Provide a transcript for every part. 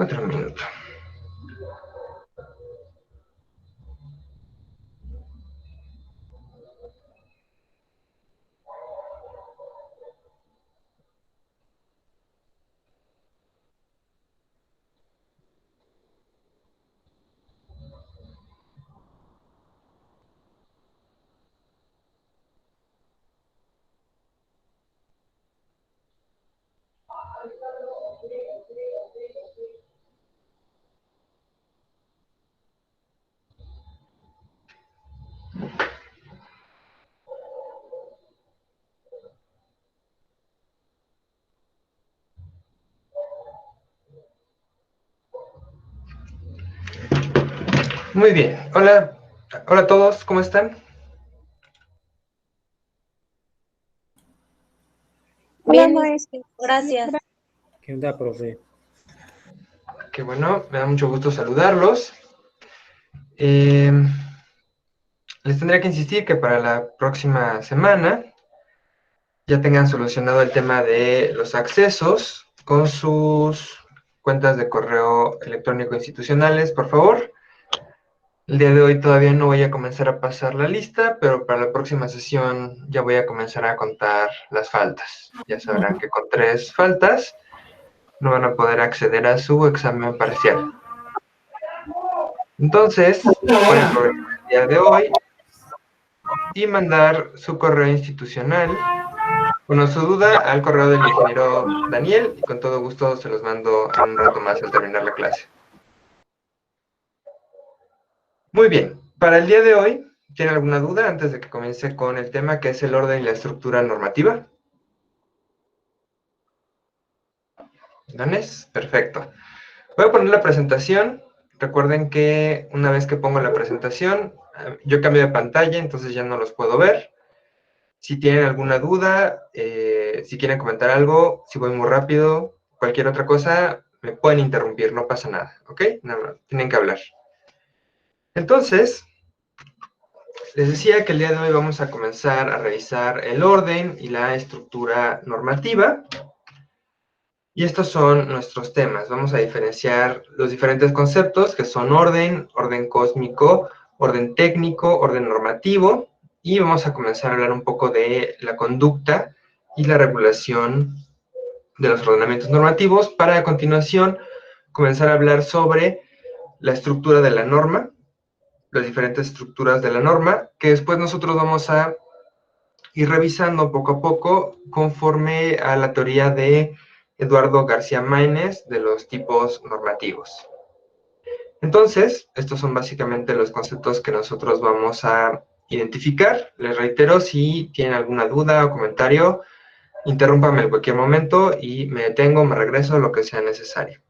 Otro minuto. Muy bien. Hola a todos, ¿cómo están? Bien, Hola, maestro. gracias. ¿Qué onda, profe? Qué bueno, me da mucho gusto saludarlos. Les tendría que insistir que para la próxima semana ya tengan solucionado el tema de los accesos con sus cuentas de correo electrónico institucionales, por favor. El día de hoy todavía no voy a comenzar a pasar la lista, pero para la próxima sesión ya voy a comenzar a contar las faltas. Ya sabrán que con 3 faltas no van a poder acceder a su examen parcial. Entonces, pueden programar el día de hoy y mandar su correo institucional con su duda al correo del ingeniero Daniel y con todo gusto se los mando en un rato más al terminar la clase. Muy bien, para el día de hoy, ¿tienen alguna duda antes de que comience con el tema que es el orden y la estructura normativa? ¿Dones? Perfecto. Voy a poner la presentación. Recuerden que una vez que pongo la presentación, yo cambio de pantalla, entonces ya no los puedo ver. Si tienen alguna duda, si quieren comentar algo, si voy muy rápido, cualquier otra cosa, me pueden interrumpir, no pasa nada, ¿ok? Nada más, tienen que hablar. Entonces, les decía que el día de hoy vamos a comenzar a revisar el orden y la estructura normativa. Y estos son nuestros temas. Vamos a diferenciar los diferentes conceptos que son orden cósmico, orden técnico, orden normativo. Y vamos a comenzar a hablar un poco de la conducta y la regulación de los ordenamientos normativos para a continuación comenzar a hablar sobre la estructura de la norma, las diferentes estructuras de la norma, que después nosotros vamos a ir revisando poco a poco conforme a la teoría de Eduardo García Maínez de los tipos normativos. Entonces, estos son básicamente los conceptos que nosotros vamos a identificar. Les reitero, si tienen alguna duda o comentario, interrúmpame en cualquier momento y me detengo, me regreso, lo que sea necesario.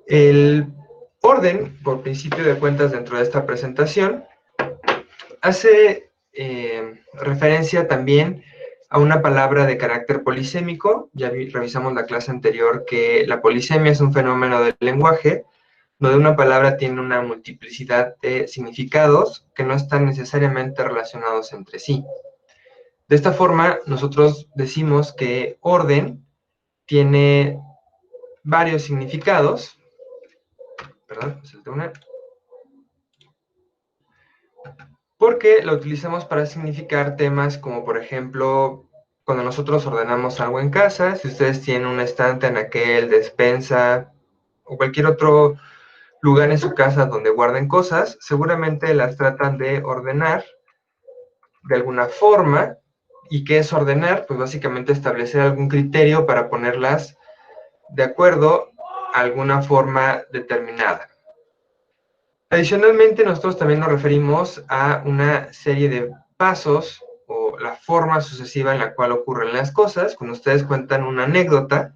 El orden, por principio de cuentas dentro de esta presentación, hace referencia también a una palabra de carácter polisémico. Ya revisamos la clase anterior que la polisemia es un fenómeno del lenguaje, donde una palabra tiene una multiplicidad de significados que no están necesariamente relacionados entre sí. De esta forma, nosotros decimos que orden tiene varios significados. Perdón, salté una. Porque lo utilizamos para significar temas como, por ejemplo, cuando nosotros ordenamos algo en casa, si ustedes tienen un estante, anaquel, despensa o cualquier otro lugar en su casa donde guarden cosas, seguramente las tratan de ordenar de alguna forma. ¿Y qué es ordenar? Pues básicamente establecer algún criterio para ponerlas de acuerdo a alguna forma determinada. Adicionalmente, nosotros también nos referimos a una serie de pasos o la forma sucesiva en la cual ocurren las cosas. Cuando ustedes cuentan una anécdota,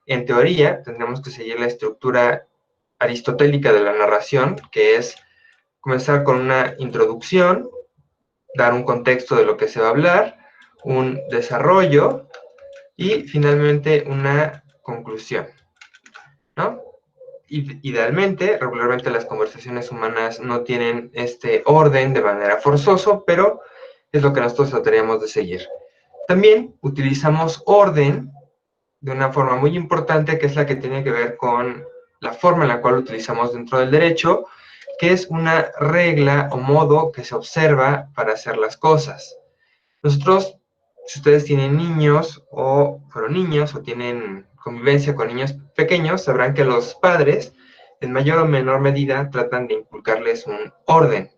en teoría tendríamos que seguir la estructura aristotélica de la narración, que es comenzar con una introducción, dar un contexto de lo que se va a hablar, un desarrollo y finalmente una conclusión, ¿no? Idealmente, regularmente las conversaciones humanas no tienen este orden de manera forzosa, pero es lo que nosotros trataríamos de seguir. También utilizamos orden de una forma muy importante, que es la que tiene que ver con la forma en la cual lo utilizamos dentro del derecho, que es una regla o modo que se observa para hacer las cosas. Nosotros, si ustedes tienen niños o fueron niños o tienen convivencia con niños pequeños, sabrán que los padres, en mayor o menor medida, tratan de inculcarles un orden.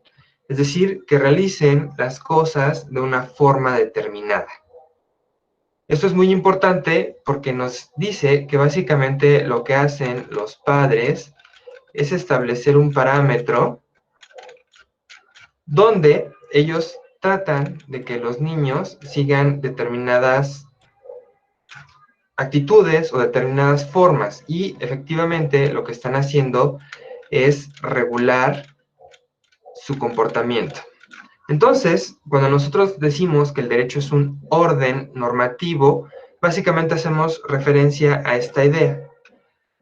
Es decir, que realicen las cosas de una forma determinada. Esto es muy importante porque nos dice que básicamente lo que hacen los padres es establecer un parámetro donde ellos tratan de que los niños sigan determinadas actitudes o determinadas formas, y efectivamente lo que están haciendo es regular su comportamiento. Entonces, cuando nosotros decimos que el derecho es un orden normativo, básicamente hacemos referencia a esta idea.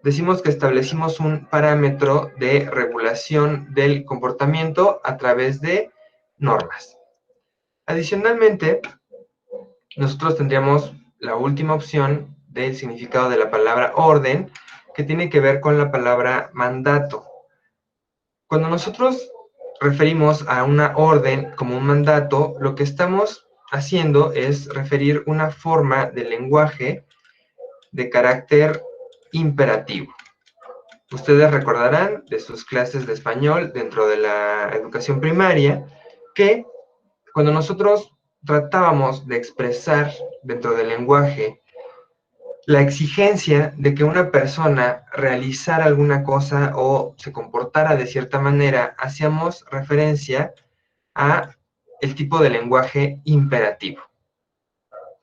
Decimos que establecimos un parámetro de regulación del comportamiento a través de normas. Adicionalmente, nosotros tendríamos la última opción del significado de la palabra orden, que tiene que ver con la palabra mandato. Cuando nosotros referimos a una orden como un mandato, lo que estamos haciendo es referir una forma de lenguaje de carácter imperativo. Ustedes recordarán de sus clases de español dentro de la educación primaria que cuando nosotros tratábamos de expresar dentro del lenguaje la exigencia de que una persona realizara alguna cosa o se comportara de cierta manera, hacíamos referencia a el tipo de lenguaje imperativo.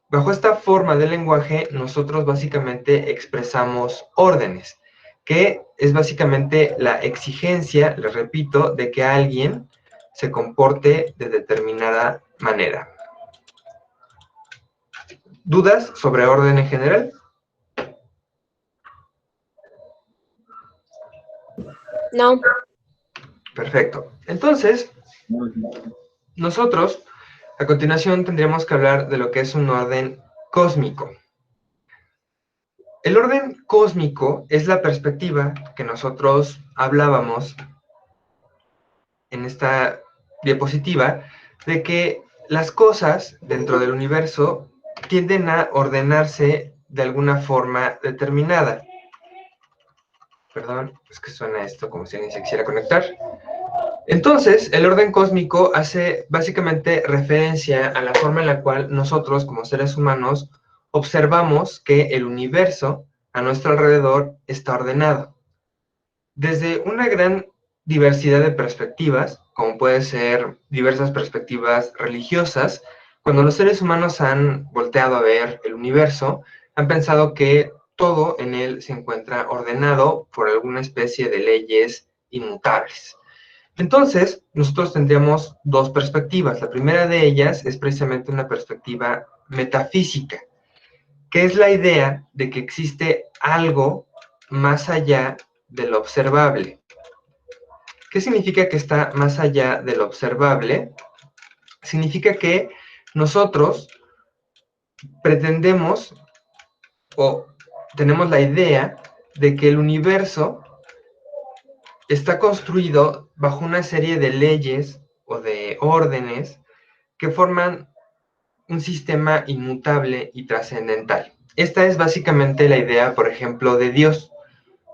Bajo esta forma de lenguaje, nosotros básicamente expresamos órdenes, que es básicamente la exigencia, les repito, de que alguien se comporte de determinada manera. ¿Dudas sobre orden en general? No. Perfecto. Entonces, nosotros a continuación tendríamos que hablar de lo que es un orden cósmico. El orden cósmico es la perspectiva que nosotros hablábamos en esta diapositiva, de que las cosas dentro del universo tienden a ordenarse de alguna forma determinada. Perdón, es que suena esto como si alguien se quisiera conectar. Entonces, el orden cósmico hace básicamente referencia a la forma en la cual nosotros, como seres humanos, observamos que el universo a nuestro alrededor está ordenado. Desde una gran diversidad de perspectivas, como puede ser diversas perspectivas religiosas, cuando los seres humanos han volteado a ver el universo, han pensado que todo en él se encuentra ordenado por alguna especie de leyes inmutables. Entonces, nosotros tendríamos dos perspectivas. La primera de ellas es precisamente una perspectiva metafísica, que es la idea de que existe algo más allá de lo observable. ¿Qué significa que está más allá de lo observable? Significa que nosotros pretendemos o tenemos la idea de que el universo está construido bajo una serie de leyes o de órdenes que forman un sistema inmutable y trascendental. Esta es básicamente la idea, por ejemplo, de Dios,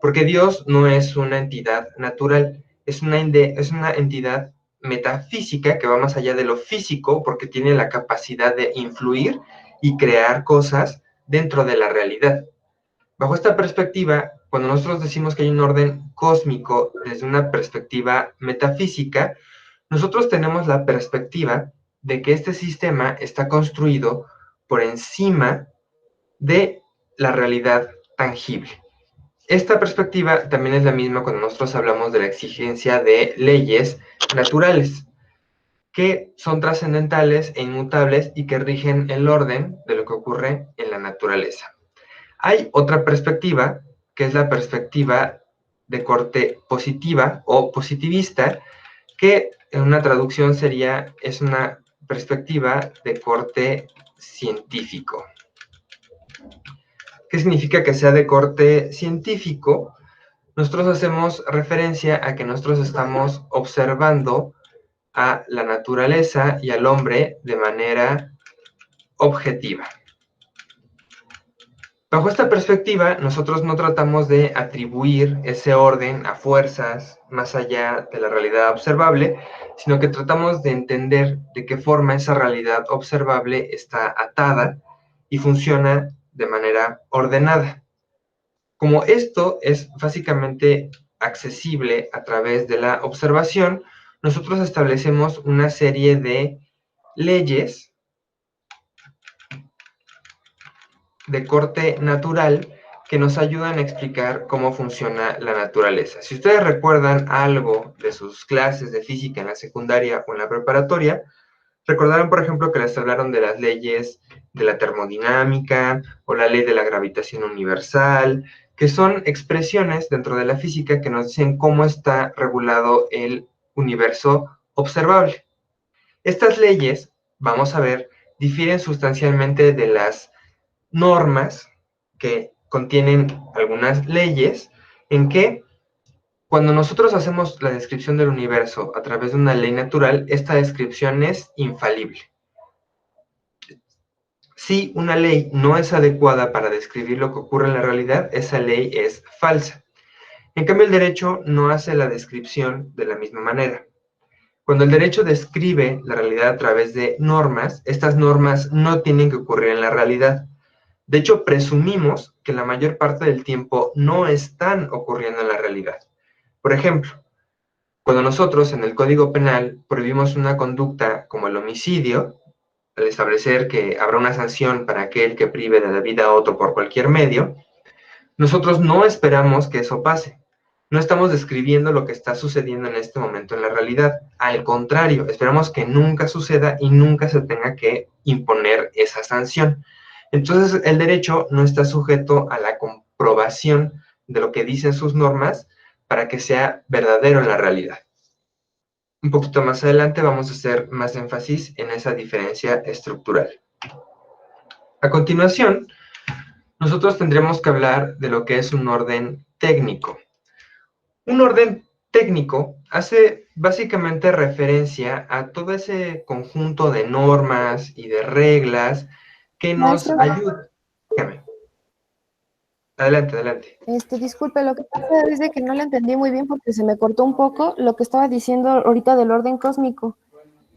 porque Dios no es una entidad natural, es una entidad metafísica que va más allá de lo físico, porque tiene la capacidad de influir y crear cosas dentro de la realidad. Bajo esta perspectiva, cuando nosotros decimos que hay un orden cósmico desde una perspectiva metafísica, nosotros tenemos la perspectiva de que este sistema está construido por encima de la realidad tangible. Esta perspectiva también es la misma cuando nosotros hablamos de la exigencia de leyes naturales, que son trascendentales e inmutables y que rigen el orden de lo que ocurre en la naturaleza. Hay otra perspectiva, que es la perspectiva de corte positiva o positivista, que en una traducción es una perspectiva de corte científico. ¿Qué significa que sea de corte científico? Nosotros hacemos referencia a que nosotros estamos observando a la naturaleza y al hombre de manera objetiva. Bajo esta perspectiva, nosotros no tratamos de atribuir ese orden a fuerzas más allá de la realidad observable, sino que tratamos de entender de qué forma esa realidad observable está atada y funciona de manera ordenada. Como esto es básicamente accesible a través de la observación, nosotros establecemos una serie de leyes de corte natural que nos ayudan a explicar cómo funciona la naturaleza. Si ustedes recuerdan algo de sus clases de física en la secundaria o en la preparatoria, recordarán, por ejemplo, que les hablaron de las leyes de la termodinámica o la ley de la gravitación universal, que son expresiones dentro de la física que nos dicen cómo está regulado el universo observable. Estas leyes, vamos a ver, difieren sustancialmente de las normas que contienen algunas leyes en que cuando nosotros hacemos la descripción del universo a través de una ley natural, esta descripción es infalible. Si una ley no es adecuada para describir lo que ocurre en la realidad, esa ley es falsa. En cambio, el derecho no hace la descripción de la misma manera. Cuando el derecho describe la realidad a través de normas, estas normas no tienen que ocurrir en la realidad. De hecho, presumimos que la mayor parte del tiempo no están ocurriendo en la realidad. Por ejemplo, cuando nosotros en el Código Penal prohibimos una conducta como el homicidio, al establecer que habrá una sanción para aquel que prive de la vida a otro por cualquier medio, nosotros no esperamos que eso pase. No estamos describiendo lo que está sucediendo en este momento en la realidad. Al contrario, esperamos que nunca suceda y nunca se tenga que imponer esa sanción. Entonces, el derecho no está sujeto a la comprobación de lo que dicen sus normas para que sea verdadero en la realidad. Un poquito más adelante vamos a hacer más énfasis en esa diferencia estructural. A continuación, nosotros tendremos que hablar de lo que es un orden técnico. Un orden técnico hace básicamente referencia a todo ese conjunto de normas y de reglas que nos Maestro, ayudan. Dígame. Adelante, adelante. disculpe, lo que pasa es de que no le entendí muy bien porque se me cortó un poco lo que estaba diciendo ahorita del orden cósmico.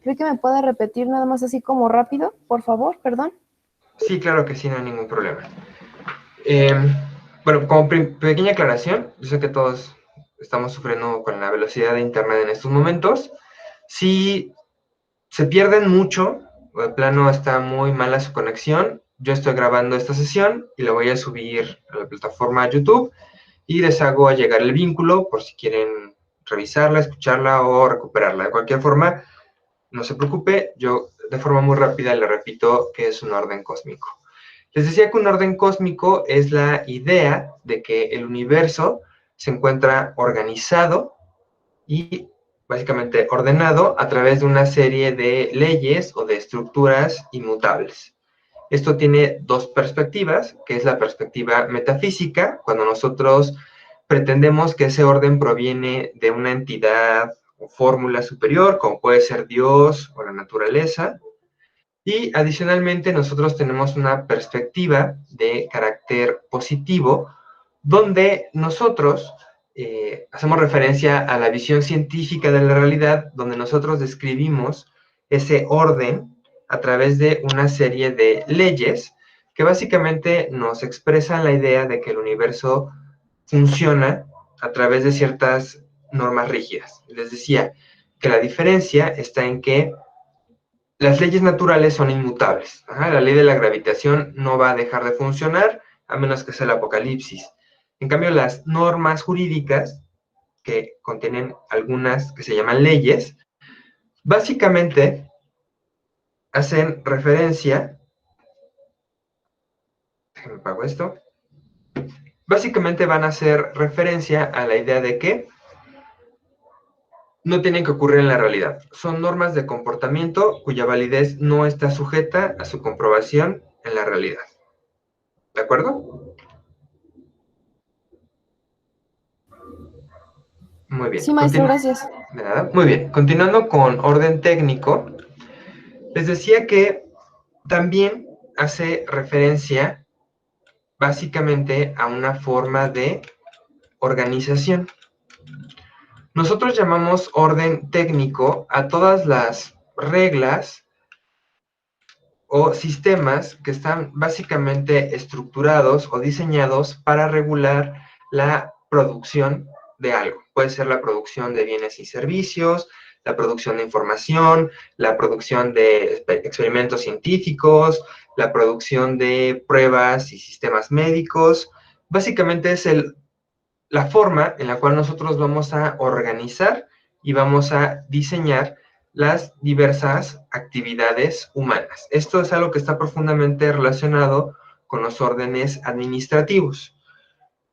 ¿Cree que me pueda repetir nada más así como rápido? Por favor, perdón. Sí, claro que sí, no hay ningún problema. Bueno, como pequeña aclaración, yo sé que todos estamos sufriendo con la velocidad de internet en estos momentos. Si se pierden mucho, o de plano está muy mala su conexión, yo estoy grabando esta sesión y la voy a subir a la plataforma YouTube y les hago llegar el vínculo por si quieren revisarla, escucharla o recuperarla. De cualquier forma, no se preocupe, yo de forma muy rápida le repito que es un orden cósmico. Les decía que un orden cósmico es la idea de que el universo se encuentra organizado y básicamente ordenado a través de una serie de leyes o de estructuras inmutables. Esto tiene dos perspectivas, que es la perspectiva metafísica, cuando nosotros pretendemos que ese orden proviene de una entidad o fórmula superior, como puede ser Dios o la naturaleza, y adicionalmente nosotros tenemos una perspectiva de carácter positivo, donde nosotros hacemos referencia a la visión científica de la realidad, donde nosotros describimos ese orden a través de una serie de leyes que básicamente nos expresan la idea de que el universo funciona a través de ciertas normas rígidas. Les decía que la diferencia está en que las leyes naturales son inmutables. Ajá, la ley de la gravitación no va a dejar de funcionar a menos que sea el apocalipsis. En cambio, las normas jurídicas, que contienen algunas que se llaman leyes, básicamente hacen referencia, déjenme apago esto, básicamente van a hacer referencia a la idea de que no tienen que ocurrir en la realidad. Son normas de comportamiento cuya validez no está sujeta a su comprobación en la realidad. ¿De acuerdo? Muy bien. Sí, maestro, gracias. De nada. Muy bien. Continuando con orden técnico, les decía que también hace referencia básicamente a una forma de organización. Nosotros llamamos orden técnico a todas las reglas o sistemas que están básicamente estructurados o diseñados para regular la producción de algo. Puede ser la producción de bienes y servicios, la producción de información, la producción de experimentos científicos, la producción de pruebas y sistemas médicos. Básicamente es la forma en la cual nosotros vamos a organizar y vamos a diseñar las diversas actividades humanas. Esto es algo que está profundamente relacionado con los órdenes administrativos.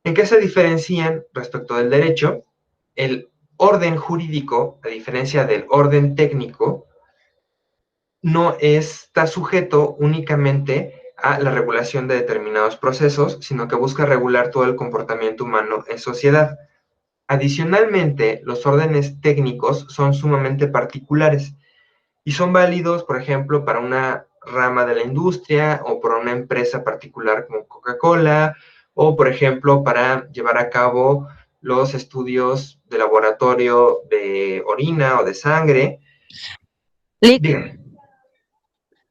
¿En qué se diferencian respecto del derecho? El orden jurídico, a diferencia del orden técnico, no está sujeto únicamente a la regulación de determinados procesos, sino que busca regular todo el comportamiento humano en sociedad. Adicionalmente, los órdenes técnicos son sumamente particulares y son válidos, por ejemplo, para una rama de la industria o para una empresa particular como Coca-Cola o, por ejemplo, para llevar a cabo los estudios de laboratorio de orina o de sangre. Lick, Dígame.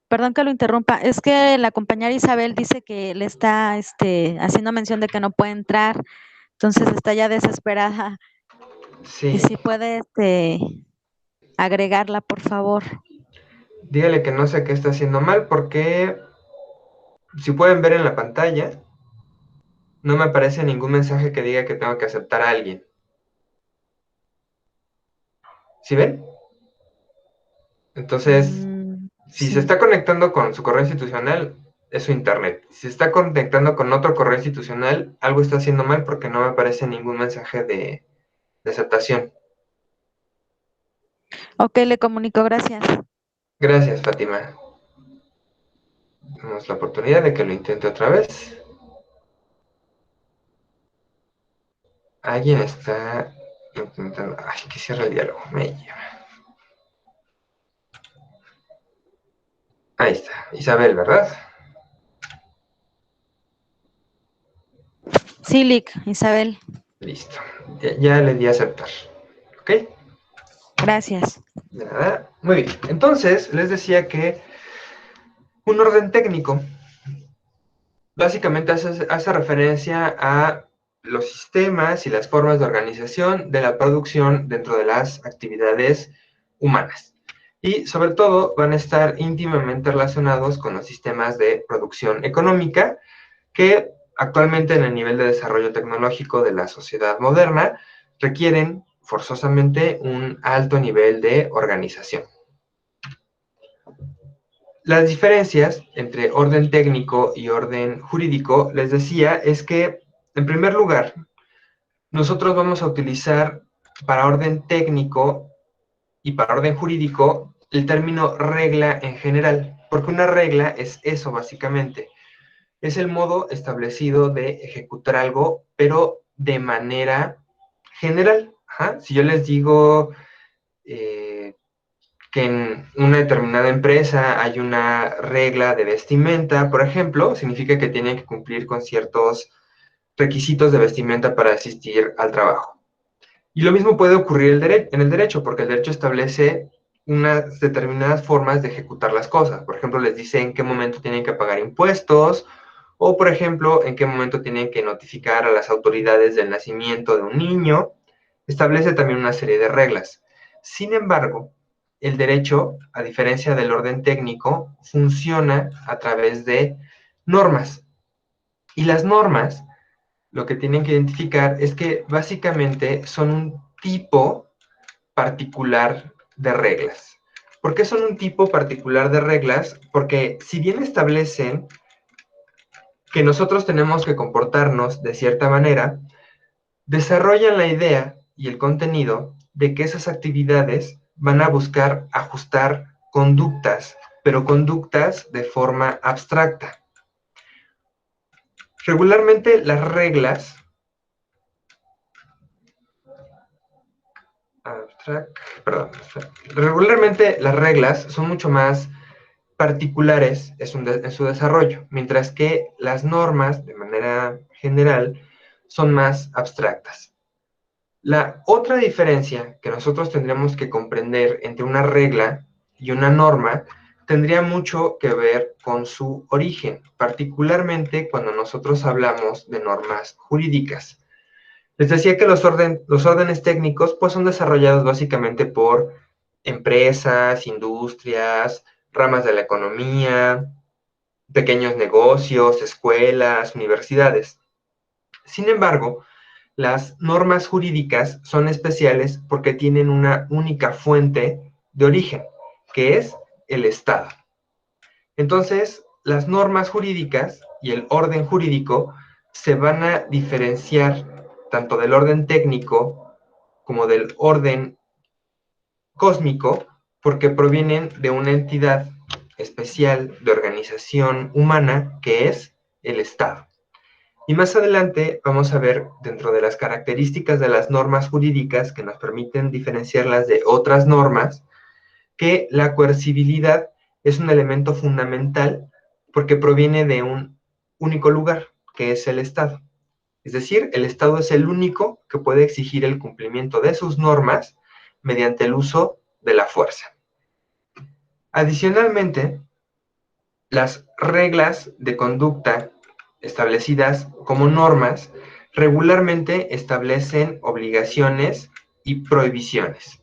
perdón que lo interrumpa, es que la compañera Isabel dice que le está haciendo mención de que no puede entrar, entonces está ya desesperada. Y Sí, si puede agregarla, por favor. dígale que no sé qué está haciendo mal porque si pueden ver en la pantalla, no me aparece ningún mensaje que diga que tengo que aceptar a alguien. ¿Sí ven? Entonces, si se Sí. está conectando con su correo institucional, es su internet. Si se está conectando con otro correo institucional, algo está haciendo mal porque no me aparece ningún mensaje de aceptación. Ok, le comunico, gracias. Gracias, Fátima. Tenemos la oportunidad de que lo intente otra vez. Alguien está intentando... Ay, que cierre el diálogo. Me lleva. Ahí está. Isabel, ¿verdad? Sí, Lick, Isabel, Listo. Ya le di a aceptar. ¿Ok? gracias. De nada. Muy bien. Entonces, les decía que un orden técnico básicamente hace referencia a los sistemas y las formas de organización de la producción dentro de las actividades humanas. Y sobre todo van a estar íntimamente relacionados con los sistemas de producción económica que actualmente en el nivel de desarrollo tecnológico de la sociedad moderna requieren forzosamente un alto nivel de organización. Las diferencias entre orden técnico y orden jurídico, les decía, es que, en primer lugar, nosotros vamos a utilizar para orden técnico y para orden jurídico el término regla en general, porque una regla es eso básicamente, es el modo establecido de ejecutar algo, pero de manera general. Ajá. Si yo les digo... que en una determinada empresa hay una regla de vestimenta, por ejemplo, significa que tienen que cumplir con ciertos requisitos de vestimenta para asistir al trabajo. Y lo mismo puede ocurrir en el derecho, porque el derecho establece unas determinadas formas de ejecutar las cosas. Por ejemplo, les dice en qué momento tienen que pagar impuestos, o por ejemplo, en qué momento tienen que notificar a las autoridades del nacimiento de un niño. Establece también una serie de reglas. Sin embargo, el derecho, a diferencia del orden técnico, funciona a través de normas. Y las normas lo que tienen que identificar es que básicamente son un tipo particular de reglas. ¿Por qué son un tipo particular de reglas? Porque si bien establecen que nosotros tenemos que comportarnos de cierta manera, desarrollan la idea y el contenido de que esas actividades van a buscar ajustar conductas, pero conductas de forma abstracta. Regularmente las reglas Regularmente las reglas son mucho más particulares en su desarrollo, mientras que las normas, de manera general, son más abstractas. La otra diferencia que nosotros tendríamos que comprender entre una regla y una norma tendría mucho que ver con su origen, particularmente cuando nosotros hablamos de normas jurídicas. Les decía que los órdenes técnicos pues, son desarrollados básicamente por empresas, industrias, ramas de la economía, pequeños negocios, escuelas, universidades. Sin embargo, las normas jurídicas son especiales porque tienen una única fuente de origen, que es el Estado. Entonces, las normas jurídicas y el orden jurídico se van a diferenciar tanto del orden técnico como del orden cósmico porque provienen de una entidad especial de organización humana que es el Estado. Y más adelante vamos a ver dentro de las características de las normas jurídicas que nos permiten diferenciarlas de otras normas, que la coercibilidad es un elemento fundamental porque proviene de un único lugar, que es el Estado. Es decir, el Estado es el único que puede exigir el cumplimiento de sus normas mediante el uso de la fuerza. Adicionalmente, las reglas de conducta establecidas como normas regularmente establecen obligaciones y prohibiciones,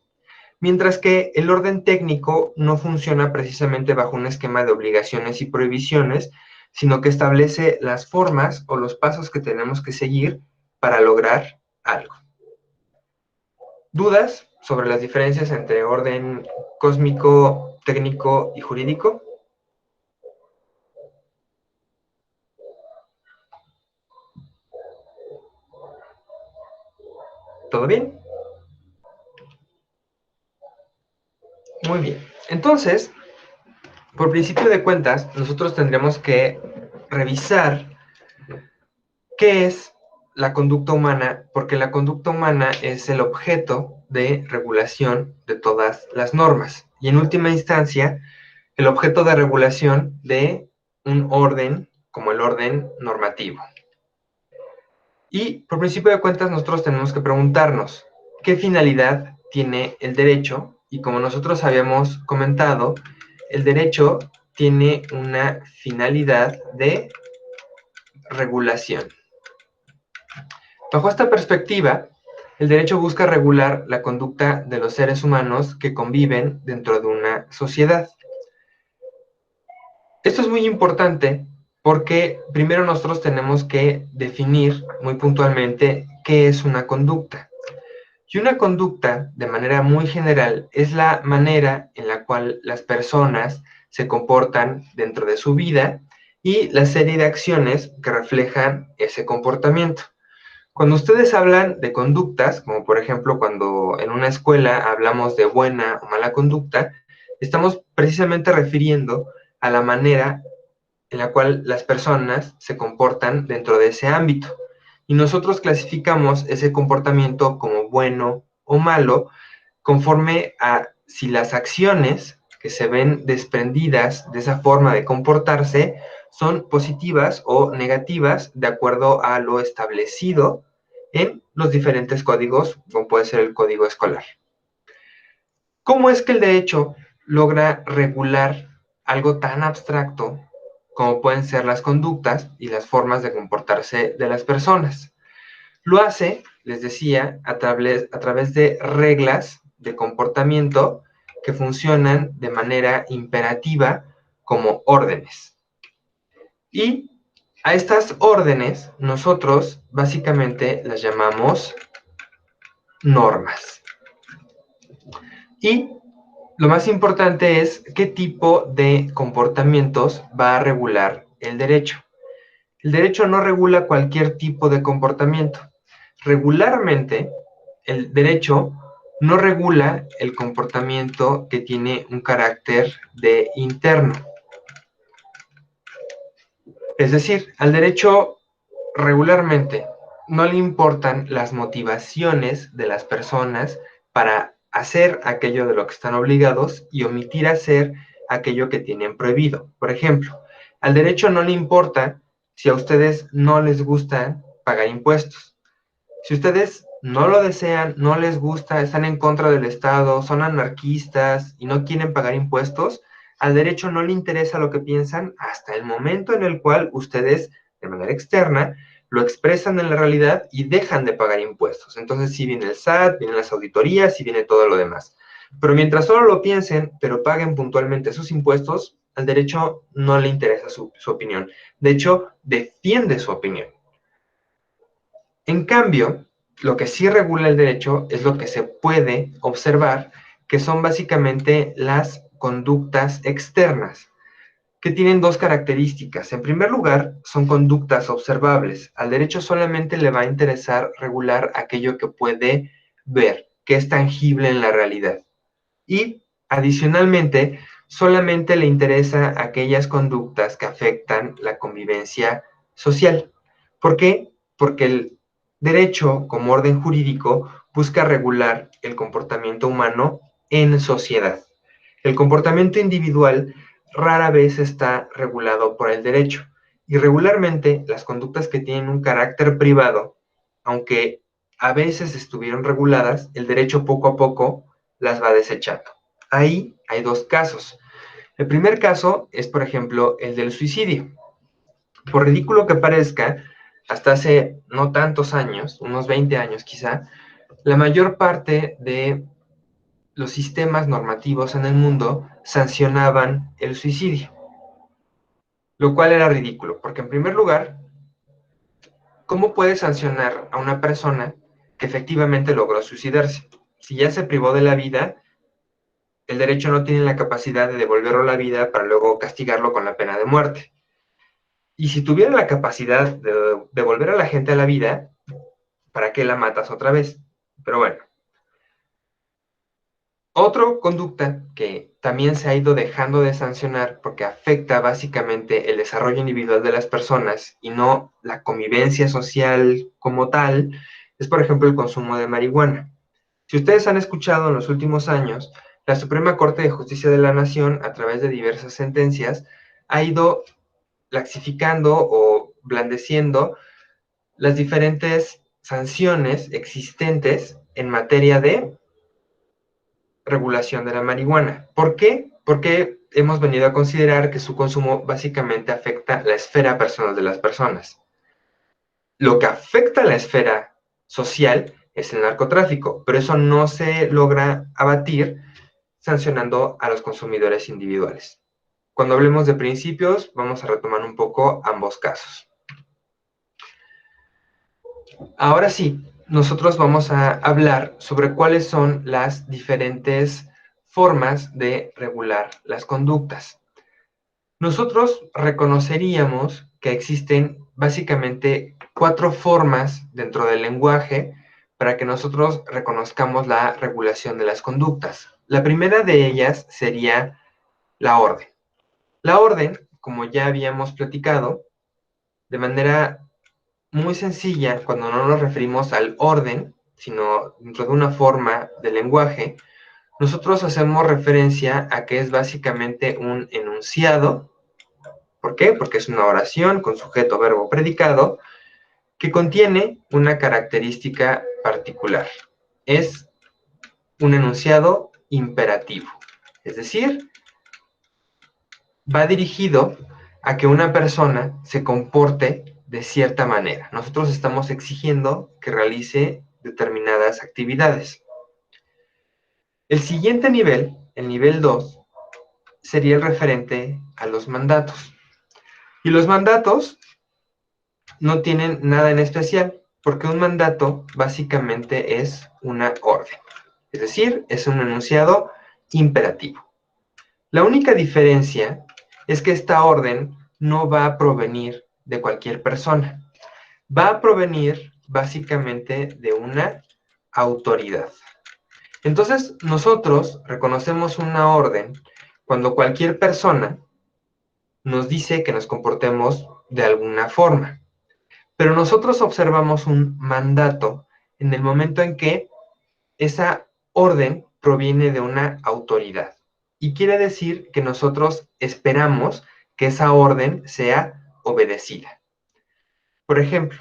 mientras que el orden técnico no funciona precisamente bajo un esquema de obligaciones y prohibiciones, sino que establece las formas o los pasos que tenemos que seguir para lograr algo. ¿Dudas sobre las diferencias entre orden cósmico, técnico y jurídico? ¿Todo bien? Muy bien. Entonces, por principio de cuentas, nosotros tendremos que revisar qué es la conducta humana, porque la conducta humana es el objeto de regulación de todas las normas. Y en última instancia, el objeto de regulación de un orden como el orden normativo. Y por principio de cuentas, nosotros tenemos que preguntarnos, ¿qué finalidad tiene el derecho? Y como nosotros habíamos comentado, el derecho tiene una finalidad de regulación. Bajo esta perspectiva, el derecho busca regular la conducta de los seres humanos que conviven dentro de una sociedad. Esto es muy importante porque primero nosotros tenemos que definir muy puntualmente qué es una conducta. Y una conducta, de manera muy general, es la manera en la cual las personas se comportan dentro de su vida y la serie de acciones que reflejan ese comportamiento. Cuando ustedes hablan de conductas, como por ejemplo cuando en una escuela hablamos de buena o mala conducta, estamos precisamente refiriendo a la manera en la cual las personas se comportan dentro de ese ámbito. Y nosotros clasificamos ese comportamiento como bueno o malo conforme a si las acciones que se ven desprendidas de esa forma de comportarse son positivas o negativas de acuerdo a lo establecido en los diferentes códigos, como puede ser el código escolar. ¿Cómo es que el derecho logra regular algo tan abstracto como pueden ser las conductas y las formas de comportarse de las personas? Lo hace, les decía, a través de reglas de comportamiento que funcionan de manera imperativa como órdenes. Y a estas órdenes nosotros básicamente las llamamos normas. Y lo más importante es qué tipo de comportamientos va a regular el derecho. El derecho no regula cualquier tipo de comportamiento. Regularmente, el derecho no regula el comportamiento que tiene un carácter de interno. Es decir, al derecho regularmente no le importan las motivaciones de las personas para hacer aquello de lo que están obligados y omitir hacer aquello que tienen prohibido. Por ejemplo, al derecho no le importa si a ustedes no les gusta pagar impuestos. Si ustedes no lo desean, no les gusta, están en contra del Estado, son anarquistas y no quieren pagar impuestos, al derecho no le interesa lo que piensan hasta el momento en el cual ustedes, de manera externa, lo expresan en la realidad y dejan de pagar impuestos. Entonces sí viene el SAT, vienen las auditorías y viene todo lo demás. Pero mientras solo lo piensen, pero paguen puntualmente sus impuestos, al derecho no le interesa su opinión. De hecho, defiende su opinión. En cambio, lo que sí regula el derecho es lo que se puede observar, que son básicamente las conductas externas, que tienen dos características. En primer lugar, son conductas observables. Al derecho solamente le va a interesar regular aquello que puede ver, que es tangible en la realidad. Y, adicionalmente, solamente le interesa aquellas conductas que afectan la convivencia social. ¿Por qué? Porque el derecho, como orden jurídico, busca regular el comportamiento humano en sociedad. El comportamiento individual rara vez está regulado por el derecho. Y regularmente las conductas que tienen un carácter privado, aunque a veces estuvieron reguladas, el derecho poco a poco las va desechando. Ahí hay dos casos. El primer caso es, por ejemplo, el del suicidio. Por ridículo que parezca, hasta hace no tantos años, unos 20 años quizá, la mayor parte de los sistemas normativos en el mundo sancionaban el suicidio, lo cual era ridículo, porque en primer lugar, ¿cómo puedes sancionar a una persona que efectivamente logró suicidarse? Si ya se privó de la vida, el derecho no tiene la capacidad de devolverlo a la vida para luego castigarlo con la pena de muerte. Y si tuviera la capacidad de devolver a la gente a la vida, ¿para qué la matas otra vez? Pero bueno. Otra conducta que también se ha ido dejando de sancionar porque afecta básicamente el desarrollo individual de las personas y no la convivencia social como tal, es por ejemplo el consumo de marihuana. Si ustedes han escuchado en los últimos años, la Suprema Corte de Justicia de la Nación, a través de diversas sentencias, ha ido laxificando o blandeciendo las diferentes sanciones existentes en materia de regulación de la marihuana. ¿Por qué? Porque hemos venido a considerar que su consumo básicamente afecta la esfera personal de las personas. Lo que afecta a la esfera social es el narcotráfico, pero eso no se logra abatir sancionando a los consumidores individuales. Cuando hablemos de principios, vamos a retomar un poco ambos casos. Ahora sí, nosotros vamos a hablar sobre cuáles son las diferentes formas de regular las conductas. Nosotros reconoceríamos que existen básicamente 4 formas dentro del lenguaje para que nosotros reconozcamos la regulación de las conductas. La primera de ellas sería la orden. La orden, como ya habíamos platicado, de manera muy sencilla, cuando no nos referimos al orden, sino dentro de una forma de lenguaje, nosotros hacemos referencia a que es básicamente un enunciado. ¿Por qué? Porque es una oración con sujeto, verbo, predicado, que contiene una característica particular. Es un enunciado imperativo. Es decir, va dirigido a que una persona se comporte de cierta manera. Nosotros estamos exigiendo que realice determinadas actividades. El siguiente nivel, el nivel 2, sería el referente a los mandatos. Y los mandatos no tienen nada en especial, porque un mandato básicamente es una orden. Es decir, es un enunciado imperativo. La única diferencia es que esta orden no va a provenir de cualquier persona. Va a provenir básicamente de una autoridad. Entonces, nosotros reconocemos una orden cuando cualquier persona nos dice que nos comportemos de alguna forma. Pero nosotros observamos un mandato en el momento en que esa orden proviene de una autoridad. Y quiere decir que nosotros esperamos que esa orden sea obedecida. Por ejemplo,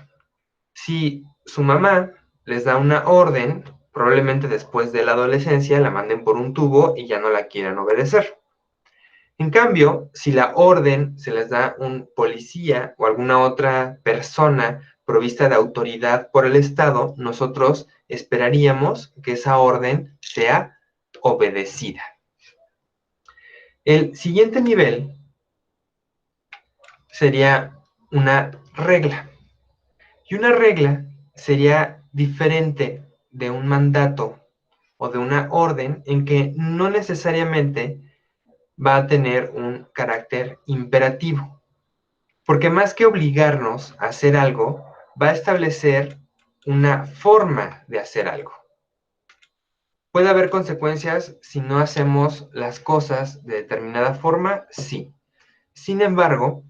si su mamá les da una orden, probablemente después de la adolescencia la manden por un tubo y ya no la quieran obedecer. En cambio, si la orden se les da un policía o alguna otra persona provista de autoridad por el Estado, nosotros esperaríamos que esa orden sea obedecida. El siguiente nivel sería una regla. Y una regla sería diferente de un mandato o de una orden en que no necesariamente va a tener un carácter imperativo. Porque más que obligarnos a hacer algo, va a establecer una forma de hacer algo. ¿Puede haber consecuencias si no hacemos las cosas de determinada forma? Sí. Sin embargo,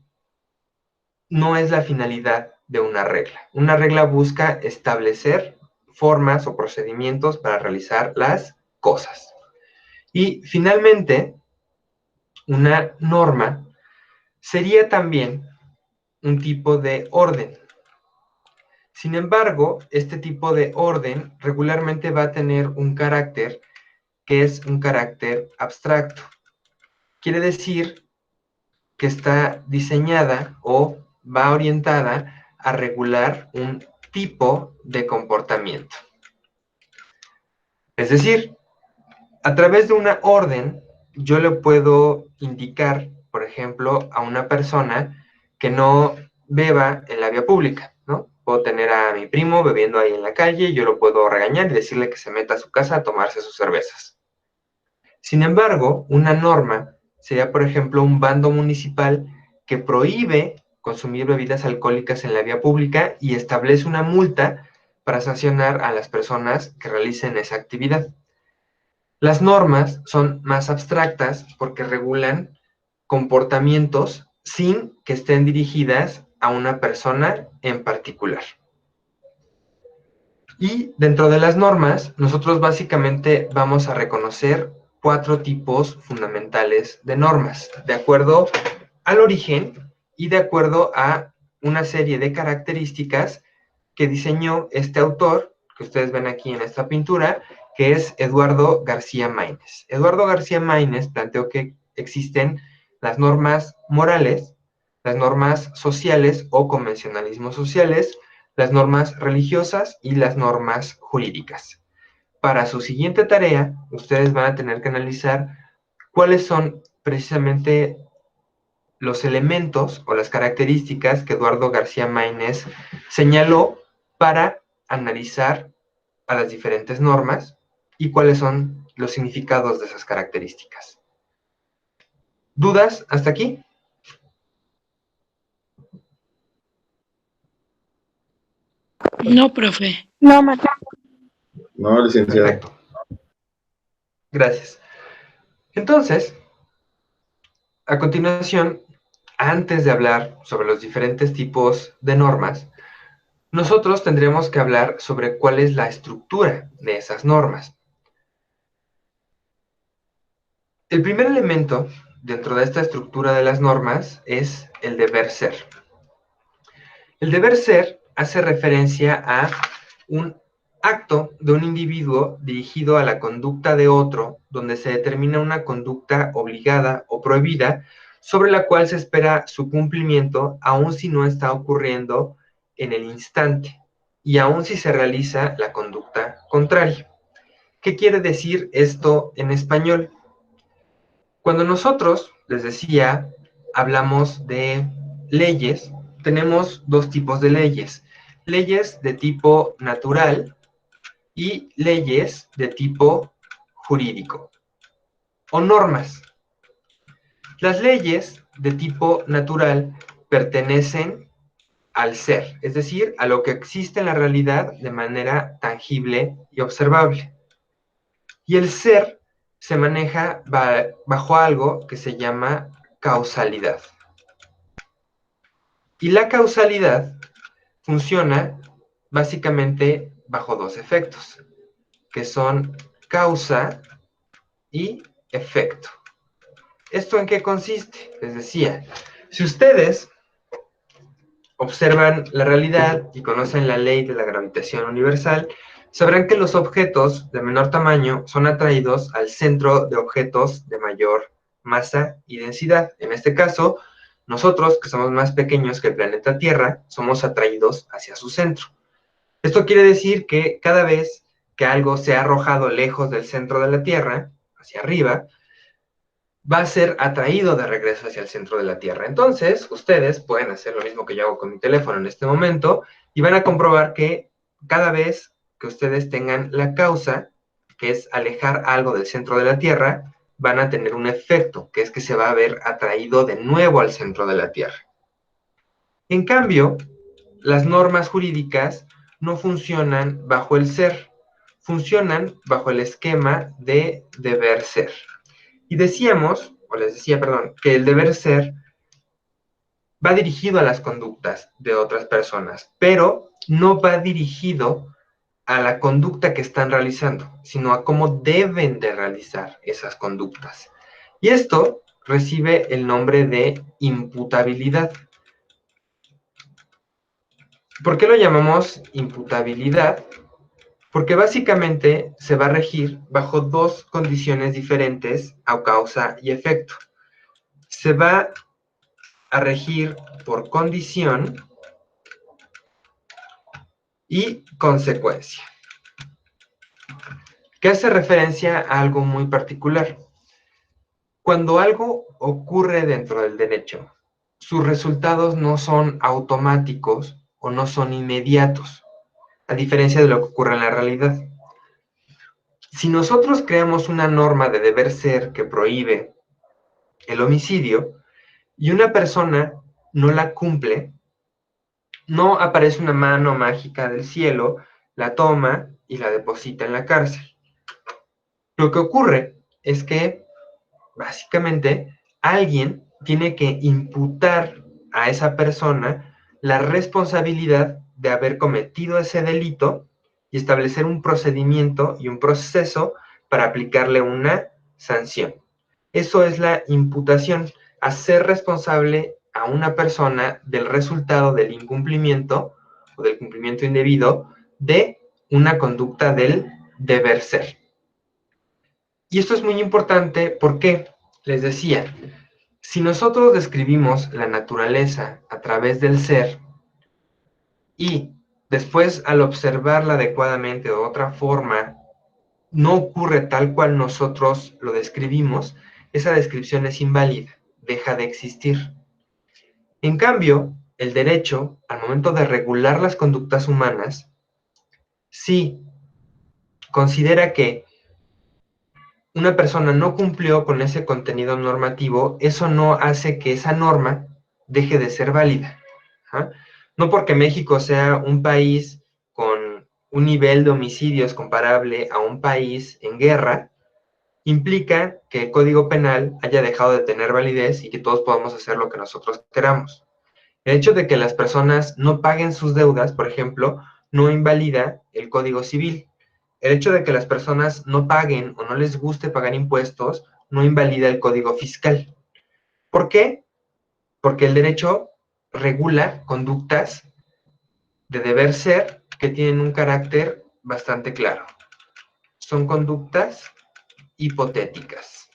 no es la finalidad de una regla. Una regla busca establecer formas o procedimientos para realizar las cosas. Y finalmente, una norma sería también un tipo de orden. Sin embargo, este tipo de orden regularmente va a tener un carácter que es un carácter abstracto. Quiere decir que está diseñada o va orientada a regular un tipo de comportamiento. Es decir, a través de una orden, yo le puedo indicar, por ejemplo, a una persona que no beba en la vía pública, ¿no? Puedo tener a mi primo bebiendo ahí en la calle, yo lo puedo regañar y decirle que se meta a su casa a tomarse sus cervezas. Sin embargo, una norma sería, por ejemplo, un bando municipal que prohíbe consumir bebidas alcohólicas en la vía pública y establece una multa para sancionar a las personas que realicen esa actividad. Las normas son más abstractas porque regulan comportamientos sin que estén dirigidas a una persona en particular. Y dentro de las normas, nosotros básicamente vamos a reconocer 4 tipos fundamentales de normas, de acuerdo al origen y de acuerdo a una serie de características que diseñó este autor, que ustedes ven aquí en esta pintura, que es Eduardo García Maínez. Eduardo García Maínez planteó que existen las normas morales, las normas sociales o convencionalismos sociales, las normas religiosas y las normas jurídicas. Para su siguiente tarea, ustedes van a tener que analizar cuáles son precisamente los elementos o las características que Eduardo García Maínez señaló para analizar a las diferentes normas y cuáles son los significados de esas características. ¿Dudas hasta aquí? No, profe. No, maestra. No, licenciado. Perfecto. Gracias. Entonces, a continuación, antes de hablar sobre los diferentes tipos de normas, nosotros tendremos que hablar sobre cuál es la estructura de esas normas. El primer elemento dentro de esta estructura de las normas es el deber ser. El deber ser hace referencia a un acto de un individuo dirigido a la conducta de otro, donde se determina una conducta obligada o prohibida, sobre la cual se espera su cumplimiento, aun si no está ocurriendo en el instante, y aun si se realiza la conducta contraria. ¿Qué quiere decir esto en español? Cuando nosotros, les decía, hablamos de leyes, tenemos 2 tipos de leyes. Leyes de tipo natural y leyes de tipo jurídico o normas. Las leyes de tipo natural pertenecen al ser, es decir, a lo que existe en la realidad de manera tangible y observable. Y el ser se maneja bajo algo que se llama causalidad. Y la causalidad funciona básicamente bajo 2 efectos, que son causa y efecto. ¿Esto en qué consiste? Les decía, si ustedes observan la realidad y conocen la ley de la gravitación universal, sabrán que los objetos de menor tamaño son atraídos al centro de objetos de mayor masa y densidad. En este caso, nosotros, que somos más pequeños que el planeta Tierra, somos atraídos hacia su centro. Esto quiere decir que cada vez que algo se ha arrojado lejos del centro de la Tierra, hacia arriba, va a ser atraído de regreso hacia el centro de la Tierra. Entonces, ustedes pueden hacer lo mismo que yo hago con mi teléfono en este momento y van a comprobar que cada vez que ustedes tengan la causa, que es alejar algo del centro de la Tierra, van a tener un efecto, que es que se va a ver atraído de nuevo al centro de la Tierra. En cambio, las normas jurídicas no funcionan bajo el ser, funcionan bajo el esquema de deber ser. Y decíamos, o les decía, perdón, que el deber ser va dirigido a las conductas de otras personas, pero no va dirigido a la conducta que están realizando, sino a cómo deben de realizar esas conductas. Y esto recibe el nombre de imputabilidad. ¿Por qué lo llamamos imputabilidad? Porque básicamente se va a regir bajo dos condiciones diferentes a causa y efecto. Se va a regir por condición y consecuencia, que hace referencia a algo muy particular. Cuando algo ocurre dentro del derecho, sus resultados no son automáticos o no son inmediatos, a diferencia de lo que ocurre en la realidad. Si nosotros creamos una norma de deber ser que prohíbe el homicidio y una persona no la cumple, no aparece una mano mágica del cielo, la toma y la deposita en la cárcel. Lo que ocurre es que, básicamente, alguien tiene que imputar a esa persona la responsabilidad de haber cometido ese delito y establecer un procedimiento y un proceso para aplicarle una sanción. Eso es la imputación, hacer responsable a una persona del resultado del incumplimiento o del cumplimiento indebido de una conducta del deber ser. Y esto es muy importante porque, les decía, si nosotros describimos la naturaleza a través del ser y después al observarla adecuadamente de otra forma no ocurre tal cual nosotros lo describimos, esa descripción es inválida, deja de existir. En cambio, el derecho, al momento de regular las conductas humanas, sí considera que una persona no cumplió con ese contenido normativo, eso no hace que esa norma deje de ser válida. ¿Ah? No porque México sea un país con un nivel de homicidios comparable a un país en guerra, implica que el Código Penal haya dejado de tener validez y que todos podamos hacer lo que nosotros queramos. El hecho de que las personas no paguen sus deudas, por ejemplo, no invalida el Código Civil. El hecho de que las personas no paguen o no les guste pagar impuestos no invalida el Código Fiscal. ¿Por qué? Porque el derecho regula conductas de deber ser que tienen un carácter bastante claro. Son conductas hipotéticas.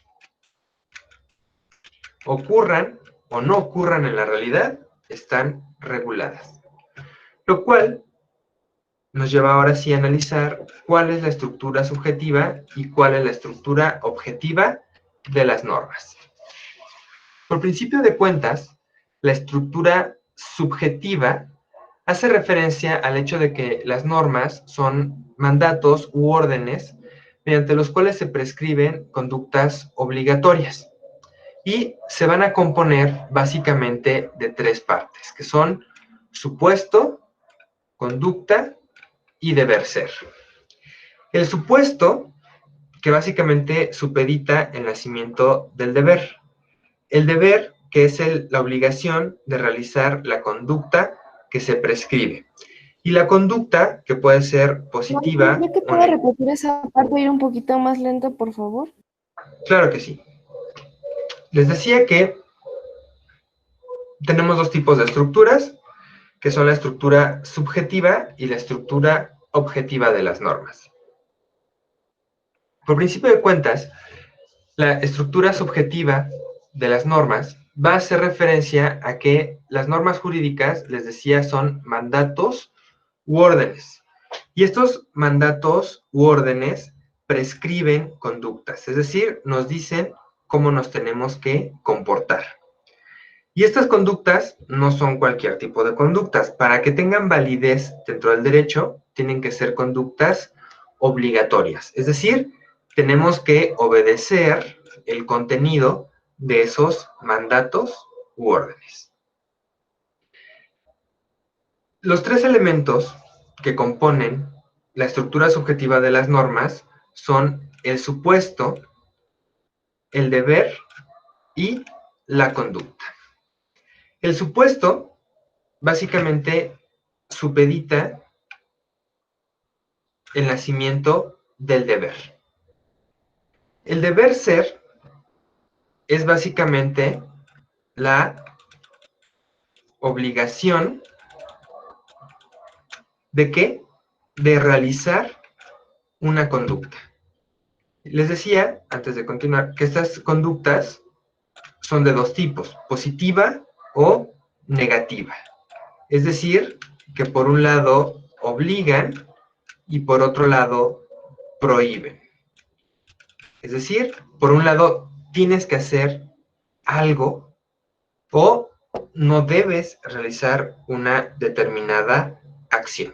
Ocurran o no ocurran en la realidad, están reguladas. Lo cual nos lleva ahora sí a analizar cuál es la estructura subjetiva y cuál es la estructura objetiva de las normas. Por principio de cuentas, la estructura subjetiva hace referencia al hecho de que las normas son mandatos u órdenes mediante los cuales se prescriben conductas obligatorias y se van a componer básicamente de tres partes, que son supuesto, conducta y deber ser. El supuesto, que básicamente supedita el nacimiento del deber. El deber, que es la obligación de realizar la conducta que se prescribe. Y la conducta, que puede ser positiva. ¿Cree que puede repetir esa parte e ir un poquito más lento, por favor? Claro que sí. Les decía que tenemos dos tipos de estructuras, que son la estructura subjetiva y la estructura objetiva de las normas. Por principio de cuentas, la estructura subjetiva de las normas va a hacer referencia a que las normas jurídicas, les decía, son mandatos u órdenes. Y estos mandatos u órdenes prescriben conductas, es decir, nos dicen cómo nos tenemos que comportar. Y estas conductas no son cualquier tipo de conductas. Para que tengan validez dentro del derecho, tienen que ser conductas obligatorias. Es decir, tenemos que obedecer el contenido de esos mandatos u órdenes. Los tres elementos que componen la estructura subjetiva de las normas son el supuesto, el deber y la conducta. El supuesto, básicamente, supedita el nacimiento del deber. El deber ser es básicamente la obligación ¿de qué? De realizar una conducta. Les decía, antes de continuar, que estas conductas son de dos tipos, positiva o negativa. Es decir, que por un lado obligan y por otro lado prohíben. Es decir, por un lado tienes que hacer algo o no debes realizar una determinada acción.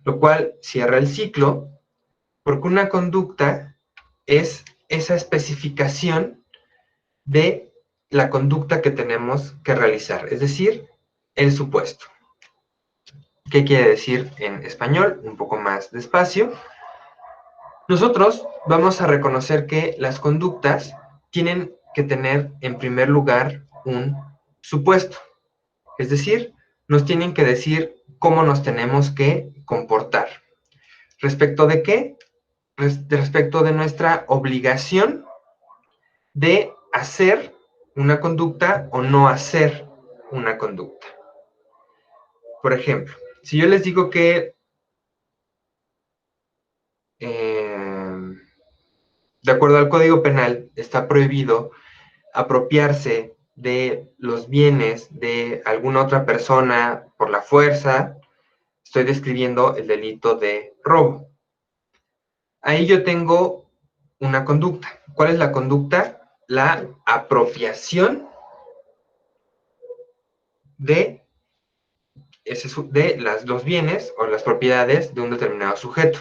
Lo cual cierra el ciclo porque una conducta es esa especificación de la conducta que tenemos que realizar, es decir, el supuesto. ¿Qué quiere decir en español? Un poco más despacio. Nosotros vamos a reconocer que las conductas tienen que tener en primer lugar un supuesto. Es decir, nos tienen que decir cómo nos tenemos que comportar. ¿Respecto de qué? Respecto de nuestra obligación de hacer una conducta o no hacer una conducta. Por ejemplo, si yo les digo que de acuerdo al Código Penal está prohibido apropiarse de los bienes de alguna otra persona por la fuerza, estoy describiendo el delito de robo. Ahí yo tengo una conducta. ¿Cuál es la conducta? La apropiación de los bienes o las propiedades de un determinado sujeto.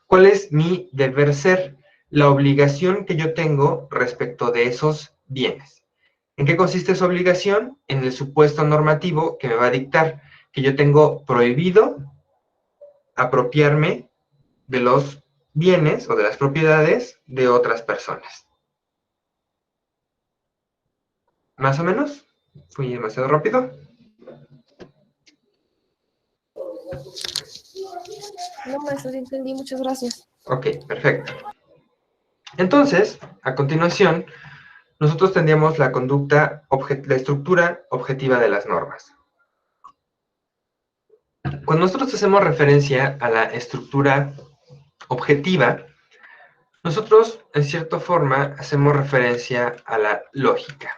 ¿Cuál es mi deber ser? La obligación que yo tengo respecto de esos bienes. ¿En qué consiste esa obligación? En el supuesto normativo que me va a dictar que yo tengo prohibido apropiarme de los bienes o de las propiedades de otras personas. ¿Más o menos? ¿Fui demasiado rápido? No, maestro, sí entendí, muchas gracias. Ok, perfecto. Entonces, a continuación, nosotros tendríamos la conducta, la estructura objetiva de las normas. Cuando nosotros hacemos referencia a la estructura objetiva, nosotros, en cierta forma, hacemos referencia a la lógica.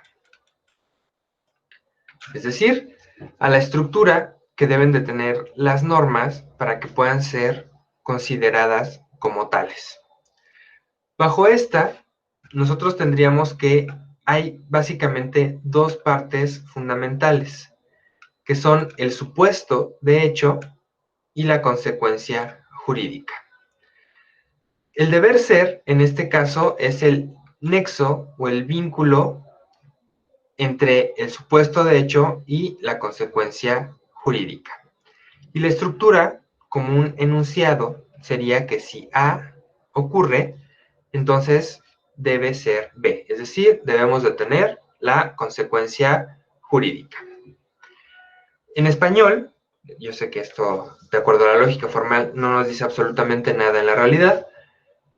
Es decir, a la estructura que deben de tener las normas para que puedan ser consideradas como tales. Bajo esta, nosotros tendríamos que hay básicamente dos partes fundamentales, que son el supuesto de hecho y la consecuencia jurídica. El deber ser, en este caso, es el nexo o el vínculo entre el supuesto de hecho y la consecuencia jurídica. Y la estructura, como un enunciado, sería que si A ocurre, entonces debe ser B. Es decir, debemos de tener la consecuencia jurídica. En español, yo sé que esto, de acuerdo a la lógica formal, no nos dice absolutamente nada en la realidad,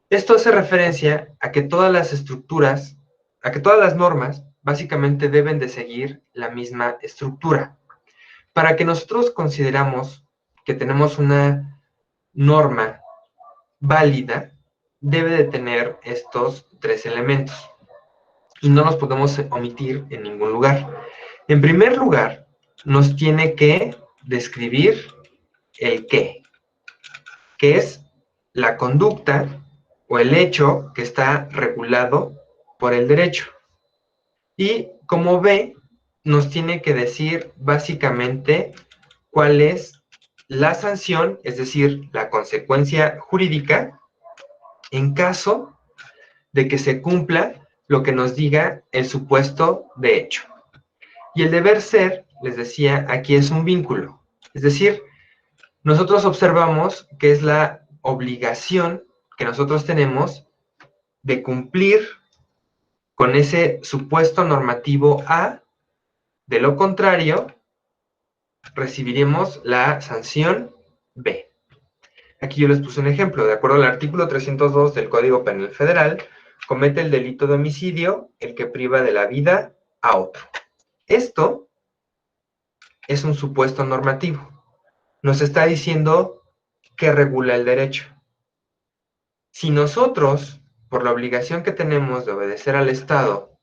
Esto hace referencia a que todas las estructuras, a que todas las normas, básicamente deben de seguir la misma estructura. Para que nosotros consideramos que tenemos una norma válida, debe de tener estos 3 elementos. Y no los podemos omitir en ningún lugar. En primer lugar, nos tiene que describir el qué, que es la conducta o el hecho que está regulado por el derecho. Y como ve, nos tiene que decir básicamente cuál es la sanción, es decir, la consecuencia jurídica, en caso de que se cumpla lo que nos diga el supuesto de hecho. Y el deber ser, les decía, aquí es un vínculo. Es decir, nosotros observamos que es la obligación que nosotros tenemos de cumplir con ese supuesto normativo A. De lo contrario, recibiremos la sanción B. Aquí yo les puse un ejemplo. De acuerdo al artículo 302 del Código Penal Federal, comete el delito de homicidio el que priva de la vida a otro. Esto es un supuesto normativo. Nos está diciendo que regula el derecho. Si nosotros, por la obligación que tenemos de obedecer al Estado,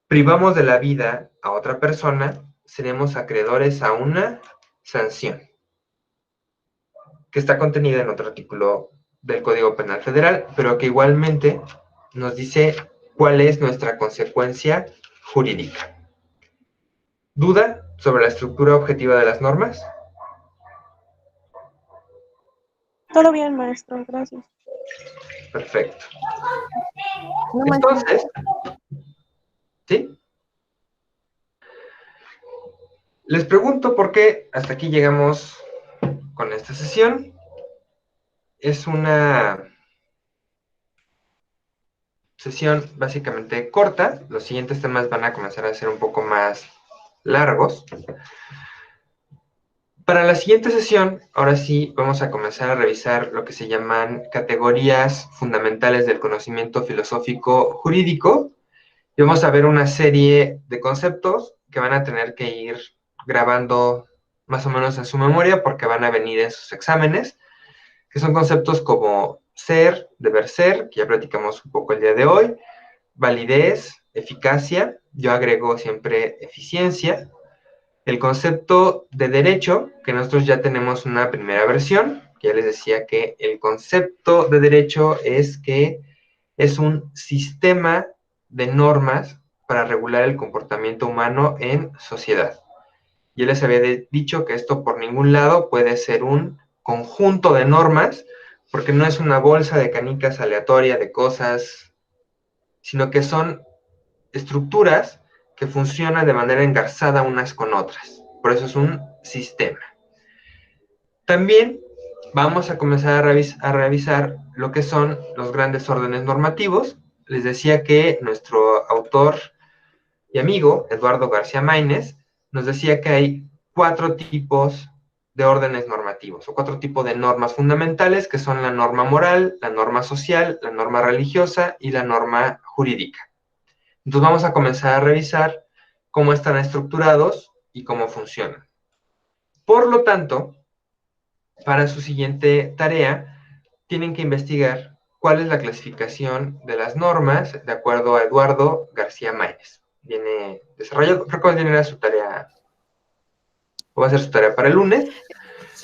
privamos de la vida a otra persona, seremos acreedores a una sanción, que está contenida en otro artículo del Código Penal Federal, pero que igualmente nos dice cuál es nuestra consecuencia jurídica. ¿Duda sobre la estructura objetiva de las normas? Todo bien, maestro, gracias. Perfecto. No manches. Entonces, ¿sí? Les pregunto por qué hasta aquí llegamos con esta sesión. Es una sesión básicamente corta. Los siguientes temas van a comenzar a ser un poco más largos. Para la siguiente sesión, ahora sí, vamos a comenzar a revisar lo que se llaman categorías fundamentales del conocimiento filosófico jurídico. Y vamos a ver una serie de conceptos que van a tener que ir grabando más o menos en su memoria porque van a venir en sus exámenes, que son conceptos como ser, deber ser, que ya platicamos un poco el día de hoy, validez, eficacia, yo agrego siempre eficiencia, el concepto de derecho, que nosotros ya tenemos una primera versión, que ya les decía que el concepto de derecho es que es un sistema de normas para regular el comportamiento humano en sociedad. Yo les había dicho que esto por ningún lado puede ser un conjunto de normas, porque no es una bolsa de canicas aleatoria de cosas, sino que son estructuras que funcionan de manera engarzada unas con otras. Por eso es un sistema. También vamos a comenzar a revisar lo que son los grandes órdenes normativos. Les decía que nuestro autor y amigo, Eduardo García Maínez, nos decía que hay 4 tipos de órdenes normativos, o 4 tipos de normas fundamentales, que son la norma moral, la norma social, la norma religiosa y la norma jurídica. Entonces vamos a comenzar a revisar cómo están estructurados y cómo funcionan. Por lo tanto, para su siguiente tarea, tienen que investigar cuál es la clasificación de las normas de acuerdo a Eduardo García Maínez. Viene desarrollado, creo que viene su tarea, o va a ser su tarea para el lunes.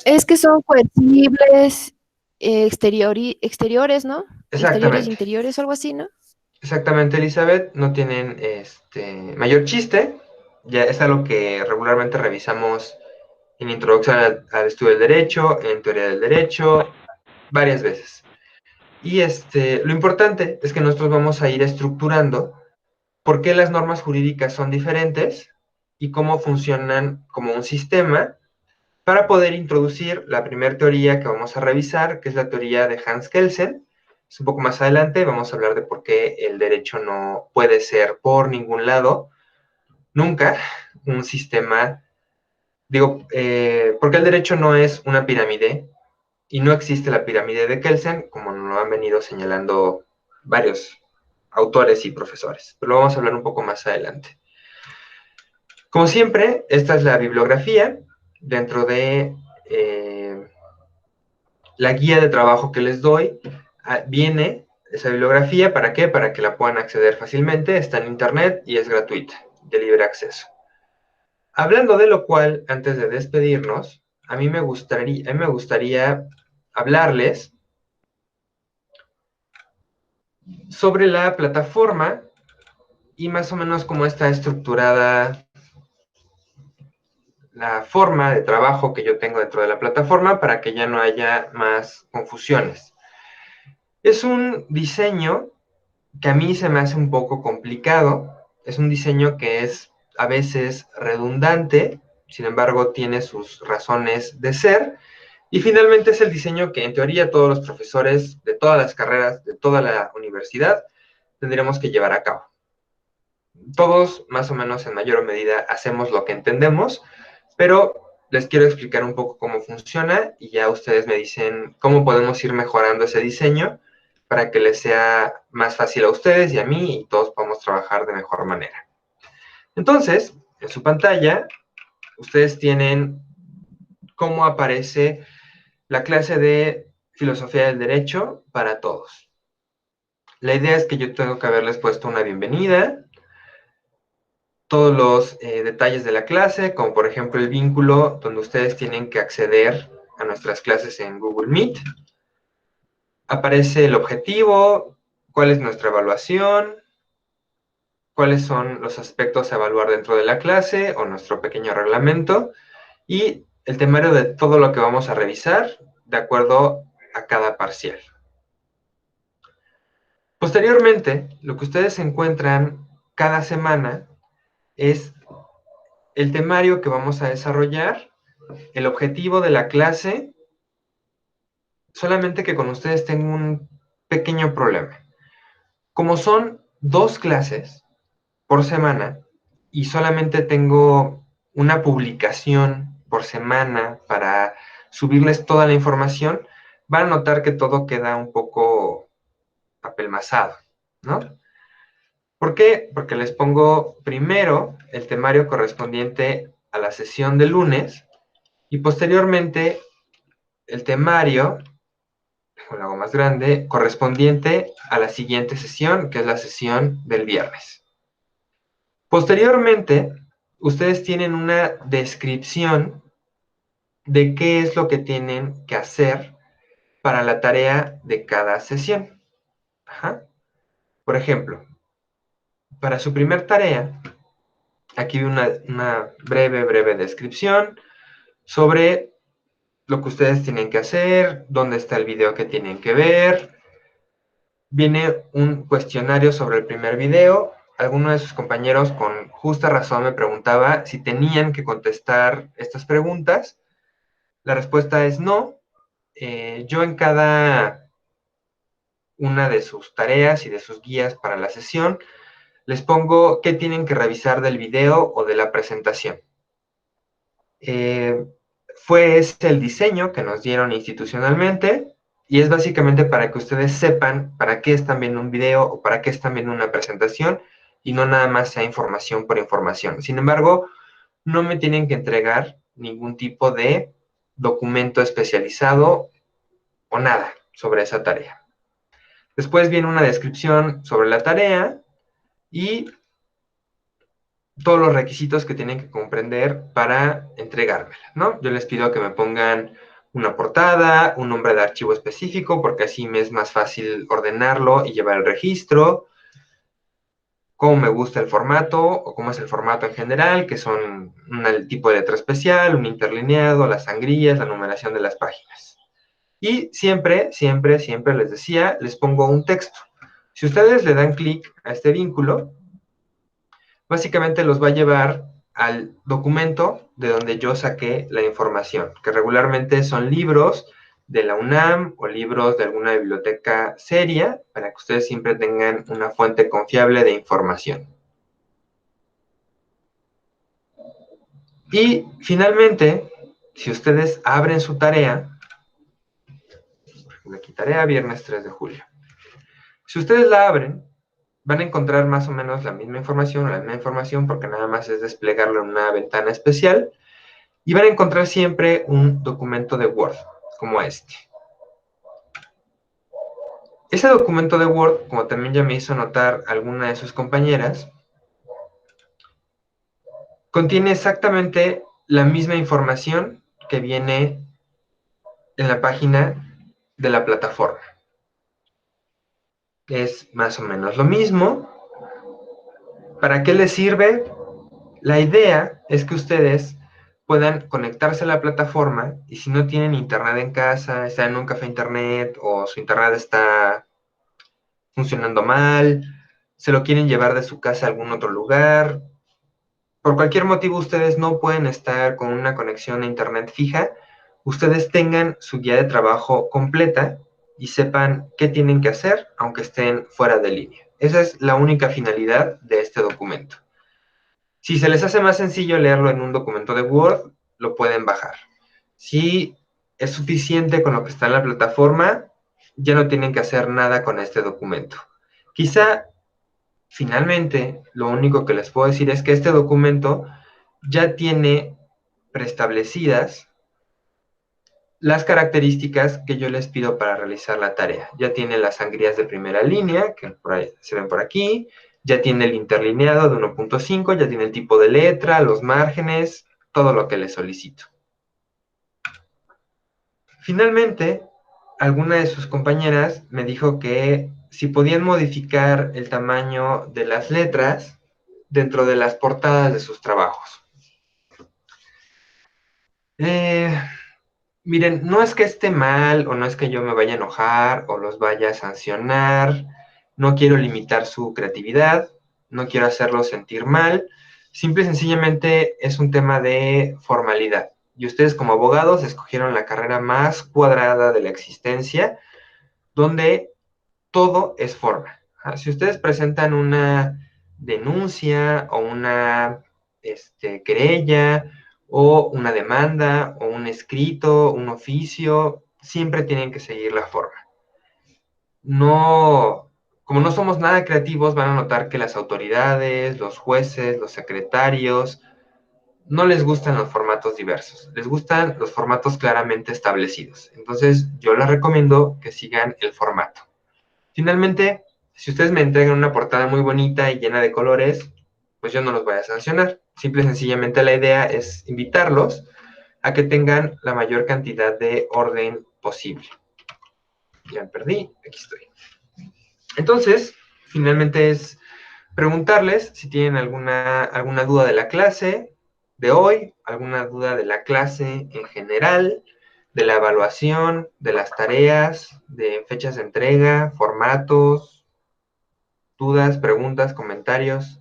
Es que son coercibles, exteriores, ¿no? Exteriores, interiores, algo así, ¿no? Exactamente, Elizabeth, no tienen mayor chiste, ya es algo que regularmente revisamos en Introducción al Estudio del Derecho, en Teoría del Derecho, varias veces. Y lo importante es que nosotros vamos a ir estructurando por qué las normas jurídicas son diferentes y cómo funcionan como un sistema para poder introducir la primera teoría que vamos a revisar, que es la teoría de Hans Kelsen. Es un poco más adelante, vamos a hablar de por qué el derecho no puede ser por ningún lado, nunca, un sistema, porque el derecho no es una pirámide, y no existe la pirámide de Kelsen, como nos lo han venido señalando varios autores y profesores. Pero lo vamos a hablar un poco más adelante. Como siempre, esta es la bibliografía dentro de la guía de trabajo que les doy. Viene esa bibliografía, ¿para qué? Para que la puedan acceder fácilmente, está en internet y es gratuita, de libre acceso. Hablando de lo cual, antes de despedirnos, a mí me gustaría hablarles sobre la plataforma y más o menos cómo está estructurada la forma de trabajo que yo tengo dentro de la plataforma para que ya no haya más confusiones. Es un diseño que a mí se me hace un poco complicado, es un diseño que es a veces redundante, sin embargo tiene sus razones de ser, y finalmente es el diseño que en teoría todos los profesores de todas las carreras, de toda la universidad, tendríamos que llevar a cabo. Todos, más o menos en mayor medida, hacemos lo que entendemos, pero les quiero explicar un poco cómo funciona y ya ustedes me dicen cómo podemos ir mejorando ese diseño para que les sea más fácil a ustedes y a mí y todos podamos trabajar de mejor manera. Entonces, en su pantalla, ustedes tienen cómo aparece la clase de Filosofía del Derecho para todos. La idea es que yo tengo que haberles puesto una bienvenida, todos los detalles de la clase, como por ejemplo el vínculo donde ustedes tienen que acceder a nuestras clases en Google Meet. Aparece el objetivo, cuál es nuestra evaluación, cuáles son los aspectos a evaluar dentro de la clase o nuestro pequeño reglamento y el temario de todo lo que vamos a revisar de acuerdo a cada parcial. Posteriormente, lo que ustedes encuentran cada semana es el temario que vamos a desarrollar, el objetivo de la clase, solamente que con ustedes tengo un pequeño problema. Como son 2 clases por semana y solamente tengo una publicación por semana para subirles toda la información, van a notar que todo queda un poco apelmazado, ¿no? ¿Por qué? Porque les pongo primero el temario correspondiente a la sesión de lunes y posteriormente el temario, lo hago más grande, correspondiente a la siguiente sesión, que es la sesión del viernes. Posteriormente, ustedes tienen una descripción de qué es lo que tienen que hacer para la tarea de cada sesión. Ajá. Por ejemplo, para su primer tarea, aquí vi una breve descripción sobre lo que ustedes tienen que hacer, dónde está el video que tienen que ver. Viene un cuestionario sobre el primer video. Alguno de sus compañeros con justa razón me preguntaba si tenían que contestar estas preguntas. La respuesta es no. Yo en cada una de sus tareas y de sus guías para la sesión les pongo qué tienen que revisar del video o de la presentación. Fue ese el diseño que nos dieron institucionalmente y es básicamente para que ustedes sepan para qué están viendo un video o para qué están viendo una presentación y no nada más sea información por información. Sin embargo, no me tienen que entregar ningún tipo de documento especializado o nada sobre esa tarea. Después viene una descripción sobre la tarea y todos los requisitos que tienen que comprender para entregármela, ¿no? Yo les pido que me pongan una portada, un nombre de archivo específico, porque así me es más fácil ordenarlo y llevar el registro, cómo me gusta el formato, o cómo es el formato en general, que son un tipo de letra especial, un interlineado, las sangrías, la numeración de las páginas. Y siempre les decía, les pongo un texto. Si ustedes le dan clic a este vínculo, básicamente los va a llevar al documento de donde yo saqué la información, que regularmente son libros de la UNAM o libros de alguna biblioteca seria, para que ustedes siempre tengan una fuente confiable de información. Y finalmente, si ustedes abren su tarea, Aquí tarea, viernes 3 de julio. Si ustedes la abren, van a encontrar más o menos la misma información, porque nada más es desplegarlo en una ventana especial, y van a encontrar siempre un documento de Word, como este. Ese documento de Word, como también ya me hizo notar alguna de sus compañeras, contiene exactamente la misma información que viene en la página de la plataforma. Es más o menos lo mismo. ¿Para qué les sirve? La idea es que ustedes puedan conectarse a la plataforma y si no tienen internet en casa, están en un café internet o su internet está funcionando mal, se lo quieren llevar de su casa a algún otro lugar, por cualquier motivo ustedes no pueden estar con una conexión a internet fija, ustedes tengan su guía de trabajo completa y sepan qué tienen que hacer aunque estén fuera de línea. Esa es la única finalidad de este documento. Si se les hace más sencillo leerlo en un documento de Word, lo pueden bajar. Si es suficiente con lo que está en la plataforma, ya no tienen que hacer nada con este documento. Quizá, finalmente, lo único que les puedo decir es que este documento ya tiene preestablecidas las características que yo les pido para realizar la tarea. Ya tiene las sangrías de primera línea, que por ahí, se ven por aquí, ya tiene el interlineado de 1.5, ya tiene el tipo de letra, los márgenes, todo lo que les solicito. Finalmente, alguna de sus compañeras me dijo que si podían modificar el tamaño de las letras dentro de las portadas de sus trabajos. Miren, no es que esté mal o no es que yo me vaya a enojar o los vaya a sancionar, no quiero limitar su creatividad, no quiero hacerlos sentir mal, simple y sencillamente es un tema de formalidad. Y ustedes como abogados escogieron la carrera más cuadrada de la existencia, donde todo es forma. Si ustedes presentan una denuncia o una querella o una demanda o un escrito, un oficio, siempre tienen que seguir la forma. No, como no somos nada creativos, van a notar que las autoridades, los jueces, los secretarios, no les gustan los formatos diversos, les gustan los formatos claramente establecidos. Entonces, yo les recomiendo que sigan el formato. Finalmente, si ustedes me entregan una portada muy bonita y llena de colores, pues yo no los voy a sancionar. Simple y sencillamente la idea es invitarlos a que tengan la mayor cantidad de orden posible. Ya me perdí, aquí estoy. Entonces, finalmente es preguntarles si tienen alguna duda de la clase de hoy, alguna duda de la clase en general, de la evaluación, de las tareas, de fechas de entrega, formatos, dudas, preguntas, comentarios.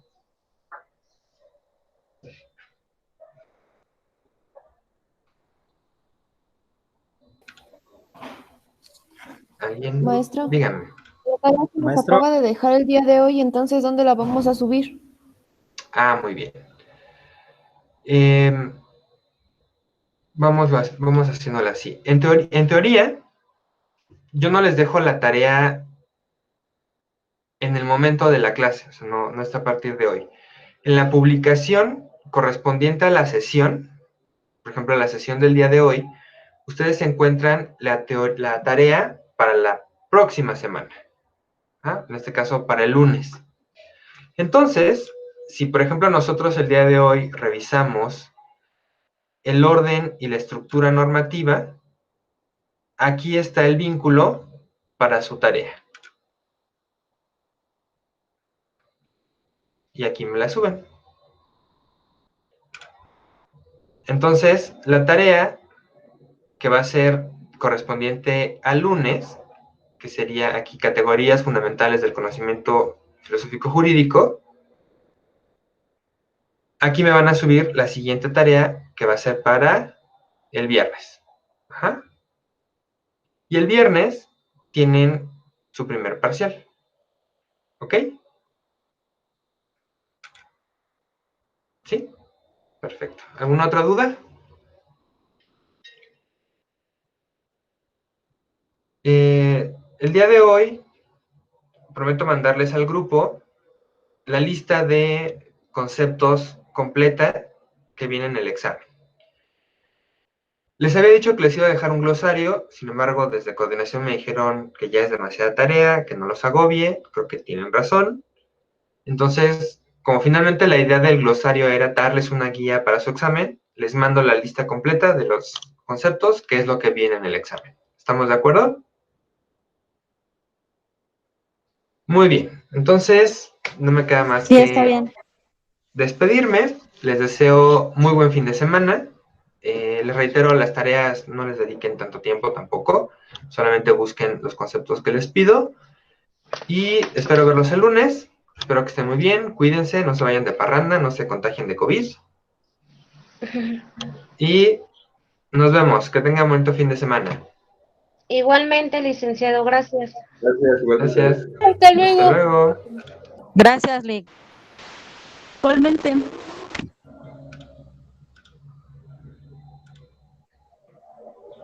¿Alguien? Maestro, Díganme. la tarea que nos Maestro, acaba de dejar el día de hoy, entonces, ¿dónde la vamos a subir? Muy bien. Vamos haciéndola así. En teoría, yo no les dejo la tarea en el momento de la clase, o sea, no está a partir de hoy. En la publicación correspondiente a la sesión, por ejemplo, la sesión del día de hoy, ustedes encuentran la tarea para la próxima semana. En este caso, para el lunes. Entonces, si por ejemplo nosotros el día de hoy revisamos el orden y la estructura normativa, aquí está el vínculo para su tarea. Y aquí me la suben. Entonces, la tarea que va a ser correspondiente al lunes, que sería aquí categorías fundamentales del conocimiento filosófico jurídico, aquí me van a subir la siguiente tarea que va a ser para el viernes. Y el viernes tienen su primer parcial. ¿Ok? ¿Sí? Perfecto. ¿Alguna otra duda? El día de hoy prometo mandarles al grupo la lista de conceptos completa que viene en el examen. Les había dicho que les iba a dejar un glosario, sin embargo, desde coordinación me dijeron que ya es demasiada tarea, que no los agobie, creo que tienen razón. Entonces, como finalmente la idea del glosario era darles una guía para su examen, les mando la lista completa de los conceptos, que es lo que viene en el examen. ¿Estamos de acuerdo? Muy bien, entonces no me queda más Sí, que está bien. despedirme. Les deseo muy buen fin de semana. Les reitero, las tareas no les dediquen tanto tiempo tampoco, solamente busquen los conceptos que les pido y espero verlos el lunes. Espero que estén muy bien, cuídense, no se vayan de parranda, no se contagien de COVID y nos vemos, que tengan un buen fin de semana. Igualmente, licenciado, gracias. Gracias, igualmente. Gracias, Hasta hasta luego. Gracias, Lick. Igualmente.